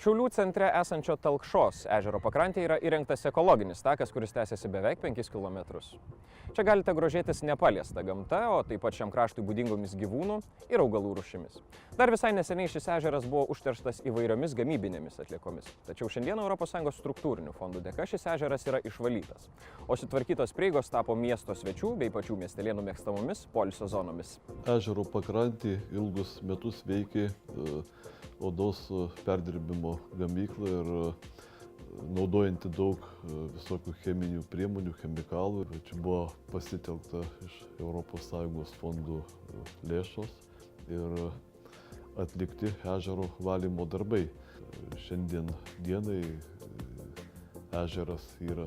Šiaulių centre esančio Talkšos ežero pakrantėje yra įrengtas ekologinis takas, kuris tęsiasi beveik 5 km. Čia galite grožėtis nepaliesta gamta, o taip pat šiam kraštui būdingomis gyvūnų ir augalų rūšimis. Dar visai neseniai šis ežeras buvo užterštas įvairiomis gamybinėmis atliekomis. Tačiau šiandien ES struktūrinių fondų dėka šis ežeras yra išvalytas, o sutvarkytos prieigos tapo miesto svečių bei pačių miestelėnų mėgstamomis poilsio zonomis. Ežero pakrantė ilgus metus veikė odos perdirbimo gamyklą ir naudojanti daug visokių cheminių priemonių, chemikalų. Čia buvo pasitelkta iš ES fondų lėšos ir atlikti ežero valymo darbai. Šiandien dienai ežeras yra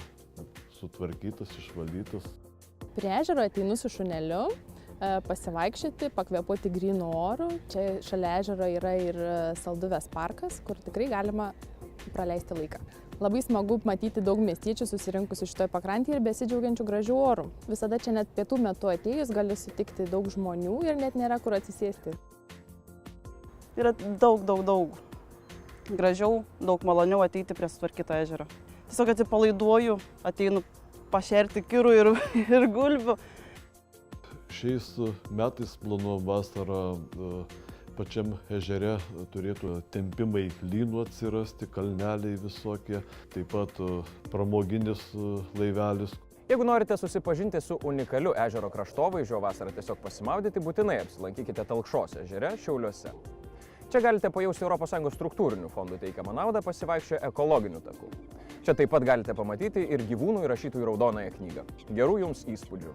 sutvarkytas, išvalytas. Prie ežero ateinu su šuneliu, pasivaikščioti, pakvėpuoti grynu oru. Čia šalia ežero yra ir Salduvės parkas, kur tikrai galima praleisti laiką. Labai smagu matyti daug miestiečių susirinkusių šitoje pakrantėje ir besidžiaugiančių gražių orų. Visada čia net pietų metu atėjus gali sutikti daug žmonių ir net nėra kur atsisėsti. Yra daug gražiau, daug maloniau ateiti prie sutvarkyto ežero. Tiesiog atsipalaiduoju, ateinu pašerti kirų ir gulbių. Šiais metais planuojam vasarą pačiam ežere turėtų tempimai lynų atsirasti, kalneliai visokie, taip pat pramoginis laivelis. Jeigu norite susipažinti su unikaliu ežero kraštovaizdžiu, vasarą tiesiog pasimaudyti, būtinai apsilankykite Talkšos ežere Šiauliuose. Čia galite pajausti ES struktūrinių fondų teikiamą naudą pasivaikščioję ekologiniu taku. Čia taip pat galite pamatyti ir gyvūnų įrašytų į raudonąją knygą. Gerų jums įspūdžių!